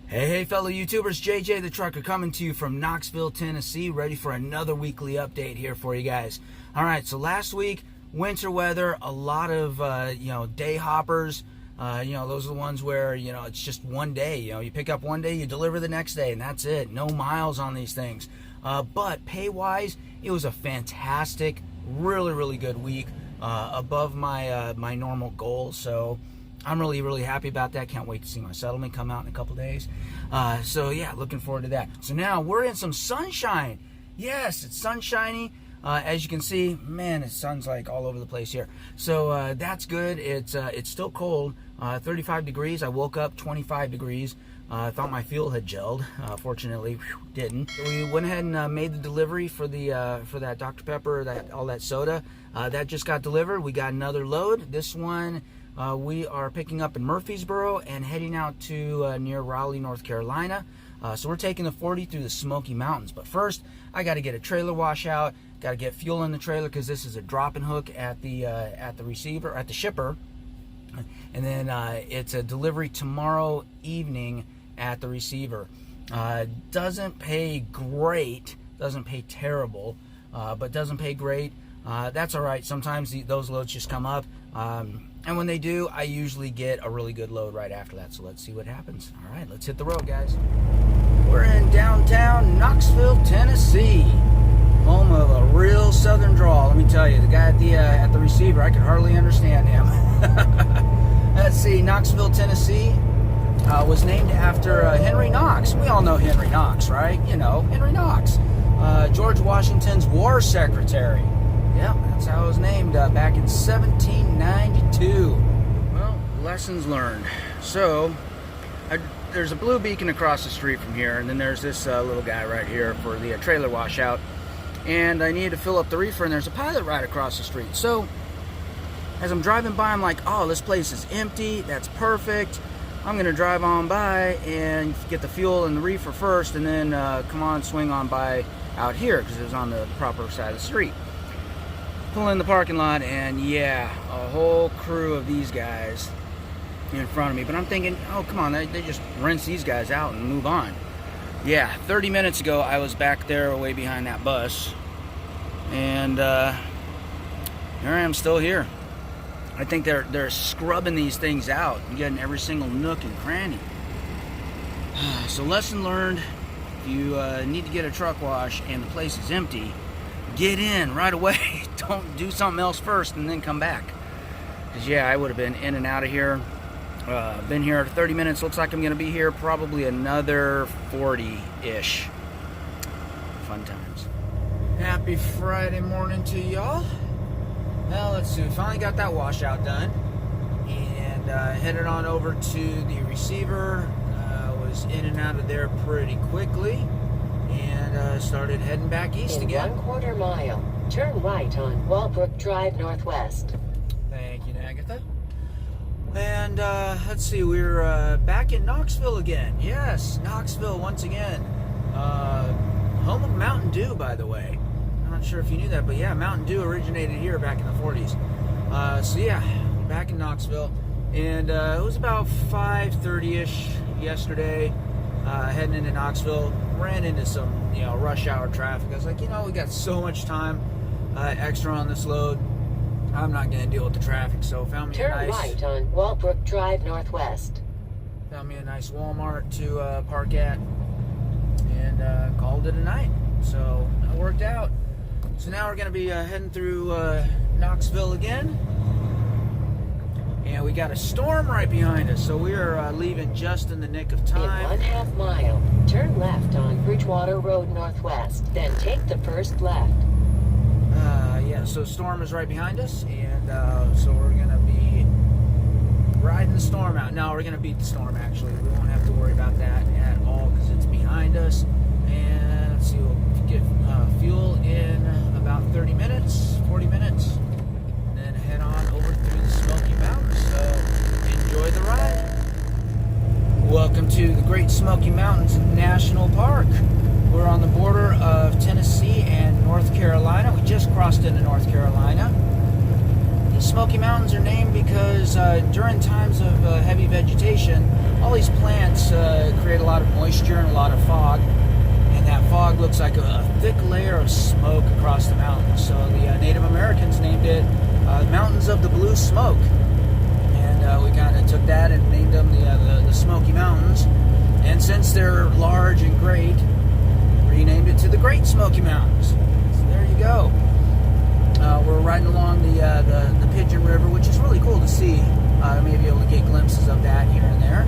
Hey fellow YouTubers, JJ the Trucker coming to you from Knoxville, Tennessee, ready for another weekly update here for you guys. Alright, so last week, winter weather, a lot of, day hoppers. Those are the ones where, it's just one day. You pick up one day, you deliver the next day, and that's it. No miles on these things. But pay-wise, it was a fantastic, really good week, above my normal goal. So I'm really happy about that. Can't wait to see my settlement come out in a couple days. So yeah, looking forward to that. So now we're in some sunshine. Yes, it's sunshiny. As you can see, man, the sun's like all over the place here. So that's good. It's still cold. 35 degrees. I woke up 25 degrees. I thought my fuel had gelled. Fortunately, didn't. We went ahead and made the delivery for that Dr. Pepper, all that soda. That just got delivered. We got another load. This one we are picking up in Murfreesboro and heading out to near Raleigh, North Carolina. So we're taking the 40 through the Smoky Mountains. But first, I got to get a trailer washout. Got to get fuel in the trailer because this is a drop-and hook at the receiver, at the shipper. And then it's a delivery tomorrow evening at the receiver. Doesn't pay great, doesn't pay terrible, but doesn't pay great. That's all right. Sometimes those loads just come up. And when they do, I usually get a really good load right after that. So let's see what happens. All right, let's hit the road, guys. We're in downtown Knoxville, Tennessee, home of a real southern drawl. Let me tell you, the guy at the receiver, I could hardly understand him. Let's see, Knoxville, Tennessee was named after Henry Knox. We all know Henry Knox, right? Henry Knox, George Washington's war secretary. Yeah, that's how it was named back in 1792. Well, lessons learned. So, there's a blue beacon across the street from here, and then there's this little guy right here for the trailer washout. And I needed to fill up the reefer, and there's a pilot right across the street. So, as I'm driving by, I'm like, oh, this place is empty. That's perfect. I'm going to drive on by and get the fuel and the reefer first, and then swing on by out here, because it was on the proper side of the street. Pull in the parking lot, and yeah, a whole crew of these guys in front of me. But I'm thinking, oh, come on, they just rinse these guys out and move on. Yeah, 30 minutes ago, I was back there way behind that bus, and here I am still here. I think they're scrubbing these things out and getting every single nook and cranny. So lesson learned, if you need to get a truck wash and the place is empty, get in right away. Don't do something else first and then come back. Because yeah, I would have been in and out of here. Been here 30 minutes. Looks like I'm going to be here probably another 40-ish. Fun times. Happy Friday morning to y'all. Well, let's see. We finally got that washout done. And headed on over to the receiver. Was in and out of there pretty quickly. And started heading back east again. 1/4 mile. Turn right on Walbrook Drive Northwest. Thank you, Agatha. And let's see, we're back in Knoxville again. Yes, Knoxville once again. Home of Mountain Dew, by the way. I'm not sure if you knew that, but yeah, Mountain Dew originated here back in the 40s. So yeah, back in Knoxville. And it was about 5:30-ish yesterday, heading into Knoxville. Ran into some, rush hour traffic. I was like, we got so much time extra on this load. I'm not going to deal with the traffic, so found me Turn right on Walbrook Drive Northwest. Found me a nice Walmart to park at, and called it a night. So that worked out. So now we're going to be heading through Knoxville again. And we got a storm right behind us, so we are leaving just in the nick of time. In 1/2 mile, turn left on Bridgewater Road Northwest, then take the first left. Yeah, so storm is right behind us, and so we're going to be riding the storm out. No, we're going to beat the storm, actually. We won't have to worry about that at all because it's behind us. And let's see, we'll get fuel in about 30 minutes, 40 minutes. Then head on over through the Smoky Mountains. So enjoy the ride. Welcome to the Great Smoky Mountains National Park. We're on the border of Tennessee and North Carolina. We just crossed into North Carolina. The Smoky Mountains are named because during times of heavy vegetation, a all these plants create a lot of moisture and a lot of fog, and that fog looks like a thick layer of smoke across the mountains. So the Native Americans named it Mountains of the Blue Smoke, and we kind of took that and named them the Smoky Mountains. And since they're large and great, renamed it to the Great Smoky Mountains. So there you go. We're riding along the Pigeon River, which is really cool to see. Maybe able to get glimpses of that here and there.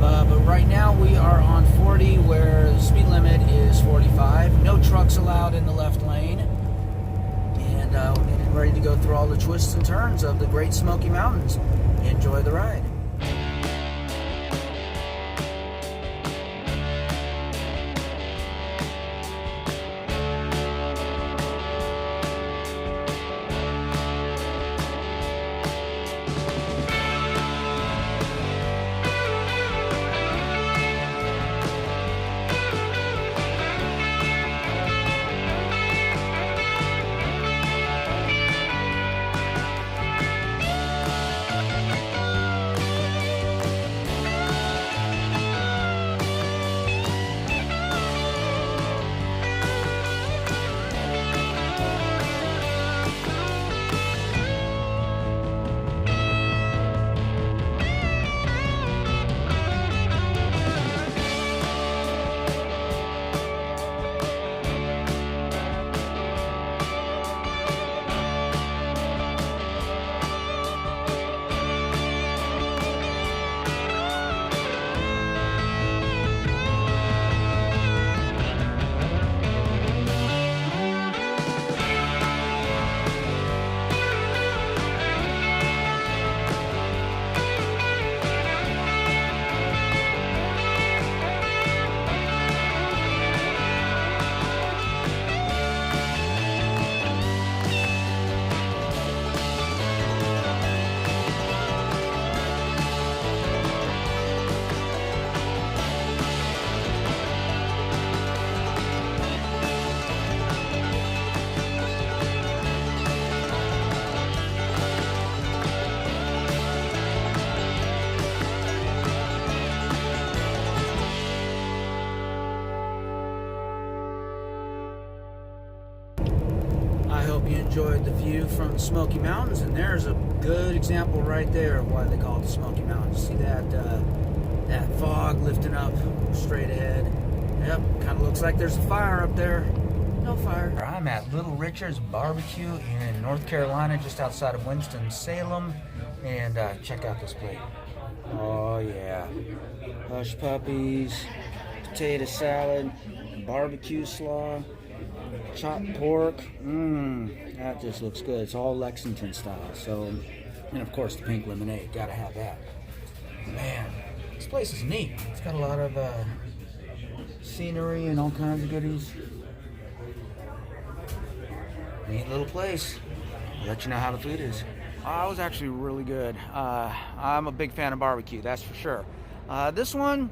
But right now we are on 40, where the speed limit is 45. No trucks allowed in the left lane. And we're getting ready to go through all the twists and turns of the Great Smoky Mountains. Enjoy the ride. You enjoyed the view from the Smoky Mountains, and there's a good example right there of why they call it the Smoky Mountains. See that that fog lifting up straight ahead? Yep, kind of looks like there's a fire up there. No fire. I'm at Little Richard's Barbecue in North Carolina, just outside of Winston-Salem, and check out this plate. Oh yeah, hush puppies, potato salad, barbecue slaw, chopped pork. That just looks good. It's all Lexington style. So, and of course the pink lemonade. Gotta have that. Man, this place is neat. It's got a lot of scenery and all kinds of goodies. Neat little place. I'll let you know how the food is. It was actually really good. I'm a big fan of barbecue, that's for sure. This one,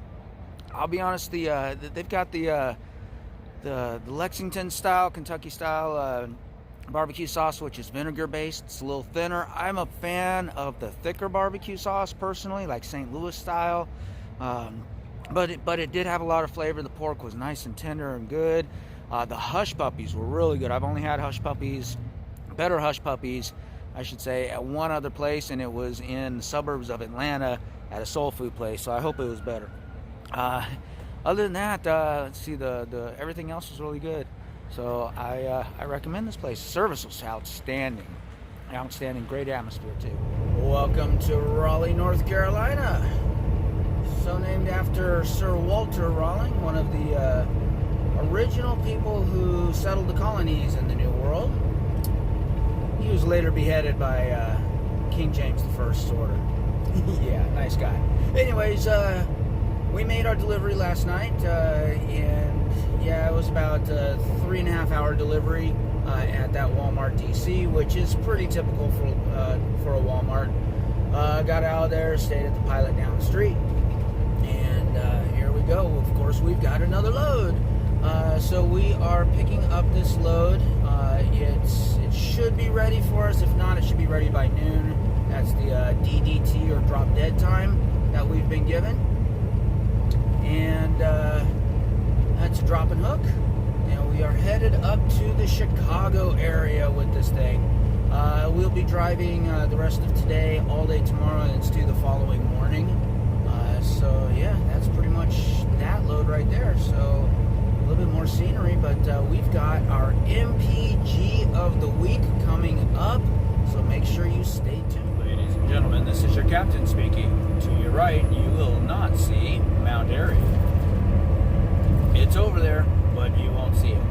I'll be honest, they've got the Lexington style, Kentucky style barbecue sauce, which is vinegar based. It's a little thinner. I'm a fan of the thicker barbecue sauce personally, like St. Louis style. But it did have a lot of flavor. The pork was nice and tender and good. The hush puppies were really good. I've only had hush puppies, better hush puppies, I should say, at one other place, and it was in the suburbs of Atlanta at a soul food place. So I hope it was better. Other than that, let's see, the everything else was really good. So I recommend this place. Service was outstanding. Outstanding, great atmosphere too. Welcome to Raleigh, North Carolina. So named after Sir Walter Raleigh, one of the original people who settled the colonies in the New World. He was later beheaded by King James I, sort of. Yeah, nice guy. Anyways, we made our delivery last night, and yeah, it was about a 3.5 hour delivery at that Walmart DC, which is pretty typical for a Walmart. Got out of there, stayed at the Pilot down the street, and here we go. Of course, we've got another load. So we are picking up this load. It should be ready for us. If not, it should be ready by noon. That's the DDT, or drop dead time, that we've been given. drop and hook, and we are headed up to the Chicago area with this thing. We'll be driving the rest of today, all day tomorrow, and it's due the following morning. So yeah, that's pretty much that load right there. So a little bit more scenery, but we've got our MPG of the week coming up, so make sure you stay tuned. Ladies and gentlemen, this is your captain speaking. To your right, you will not see Mt Airy. It's over there, but you won't see it.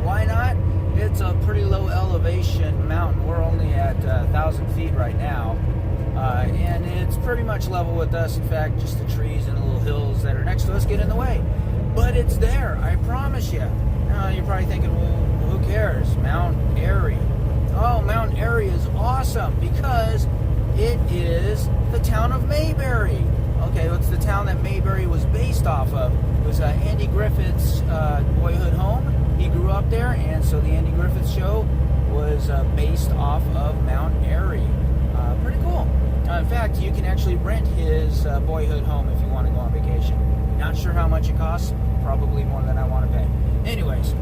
Why not? It's a pretty low elevation mountain. We're only at 1,000 feet right now. And it's pretty much level with us. In fact, just the trees and the little hills that are next to us get in the way. But it's there, I promise you. Now, you're probably thinking, well, who cares? Mt Airy. Oh, Mt Airy is awesome because it is the town of Mayberry. Okay, it's the town that Mayberry was based off of. It was Andy Griffith's boyhood home. He grew up there, and so the Andy Griffith Show was based off of Mt Airy. Pretty cool. In fact, you can actually rent his boyhood home if you want to go on vacation. Not sure how much it costs. Probably more than I want to pay. Anyways,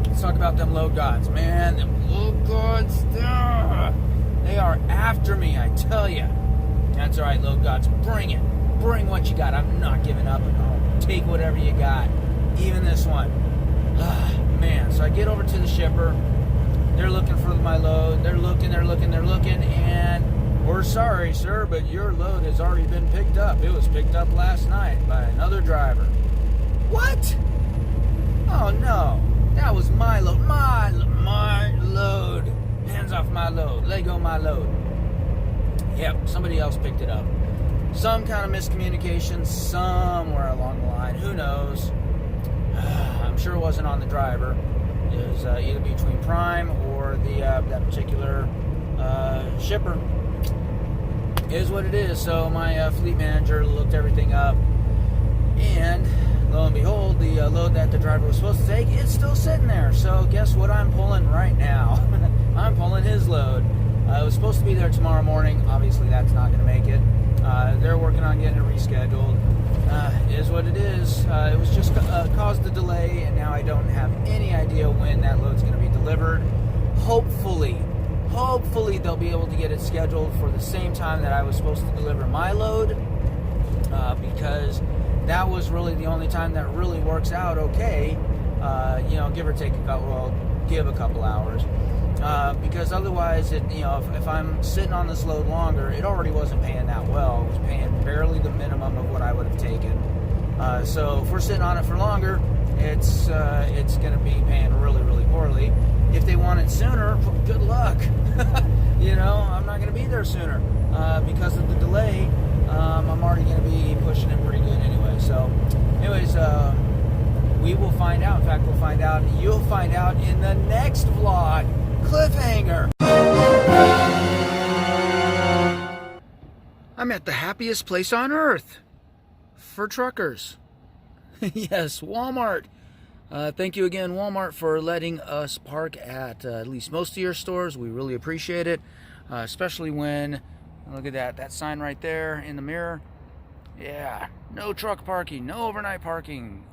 let's talk about them load gods. Man, them load gods, they are after me, I tell you. That's all right, load gods. Bring it. Bring what you got. I'm not giving up. I'll take whatever you got. Even this one. Man, so I get over to the shipper. They're looking for my load. They're looking, and we're sorry, sir, but your load has already been picked up. It was picked up last night by another driver. What? Oh, no. That was my load. My load. Hands off my load. Let go my load. Yep, somebody else picked it up. Some kind of miscommunication somewhere along the line. Who knows? I'm sure it wasn't on the driver. It was either between Prime or that particular shipper. It is what it is. So my fleet manager looked everything up, and lo and behold, the load that the driver was supposed to take is still sitting there. So guess what I'm pulling right now? I'm pulling his load. It was supposed to be there tomorrow morning. Obviously, that's not going to make it. They're working on getting it rescheduled. It is what it is. It was just caused the delay, and now I don't have any idea when that load's going to be delivered. Hopefully they'll be able to get it scheduled for the same time that I was supposed to deliver my load, because that was really the only time that really works out okay. Give or take give a couple hours. Because otherwise, if I'm sitting on this load longer, it already wasn't paying that well. It was paying barely the minimum of what I would have taken. So if we're sitting on it for longer, it's going to be paying really, really poorly. If they want it sooner, good luck. I'm not going to be there sooner because of the delay. I'm already going to be pushing it pretty good anyway. So, anyways, we will find out. In fact, we'll find out. You'll find out in the next vlog. Cliffhanger. I'm at the happiest place on earth for truckers. Yes, Walmart. Thank you again, Walmart, for letting us park at least most of your stores. We really appreciate it, especially when, look at that sign right there in the mirror. Yeah, no truck parking, no overnight parking.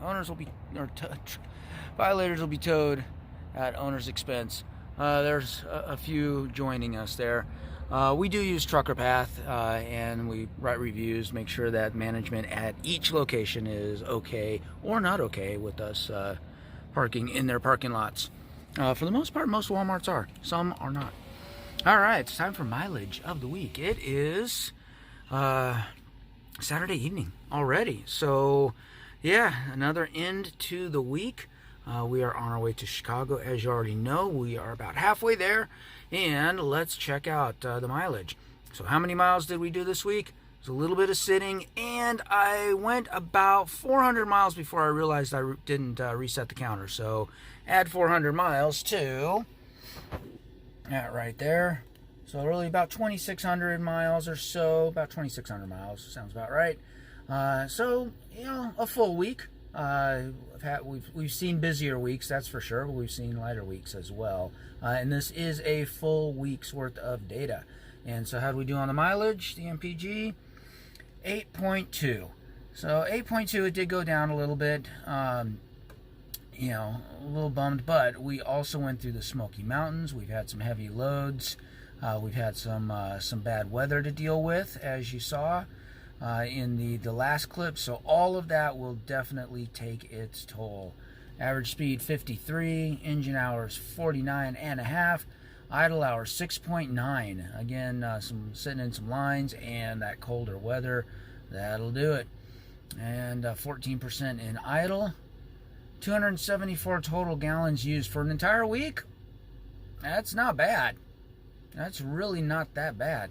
Violators will be towed at owner's expense. There's a few joining us there. We do use Trucker Path, and we write reviews, make sure that management at each location is okay or not okay with us parking in their parking lots. For the most part, most Walmarts are. Some are not. All right, it's time for mileage of the week. It is Saturday evening already. So, yeah, another end to the week. We are on our way to Chicago, as you already know. We are about halfway there, and let's check out the mileage. So how many miles did we do this week? It was a little bit of sitting, and I went about 400 miles before I realized I didn't reset the counter. So add 400 miles to that right there. So really about 2,600 miles or so, about 2,600 miles, sounds about right. So, a full week. We've seen busier weeks, that's for sure, but we've seen lighter weeks as well. And this is a full week's worth of data. And so how do we do on the mileage? The MPG, 8.2. So 8.2, it did go down a little bit. a little bummed, but we also went through the Smoky Mountains. We've had some heavy loads. We've had some bad weather to deal with, as you saw in the last clip. So all of that will definitely take its toll. Average speed 53, engine hours 49.5, idle hours 6.9. Again, sitting in some lines, and that colder weather, that'll do it. And 14% in idle. 274 total gallons used for an entire week. That's not bad. That's really not that bad.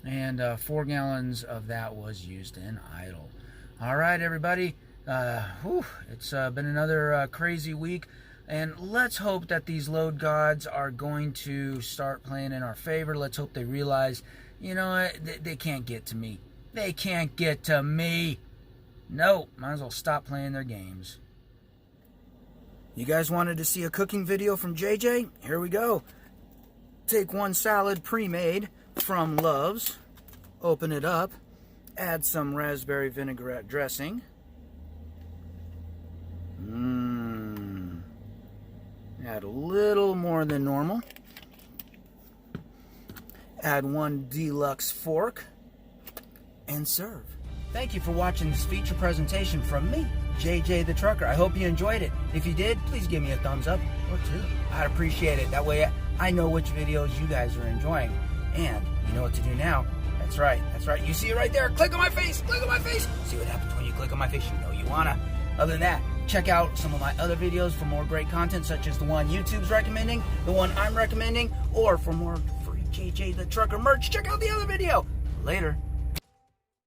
And 4 gallons of that was used in idle. All right, everybody. It's been another crazy week. And let's hope that these load gods are going to start playing in our favor. Let's hope they realize, they can't get to me. They can't get to me. No, might as well stop playing their games. You guys wanted to see a cooking video from JJ? Here we go. Take one salad pre-made from Love's, open it up, add some raspberry vinaigrette dressing. Add a little more than normal. Add one deluxe fork and serve. Thank you for watching this feature presentation from me, JJ the Trucker. I hope you enjoyed it. If you did, please give me a thumbs up or two. I'd appreciate it. That way I know which videos you guys are enjoying. And you know what to do now. That's right. You see it right there. Click on my face. Click on my face. See what happens when you click on my face. You know you wanna. Other than that, check out some of my other videos for more great content, such as the one YouTube's recommending, the one I'm recommending, or for more free JJ the Trucker merch, check out the other video. Later.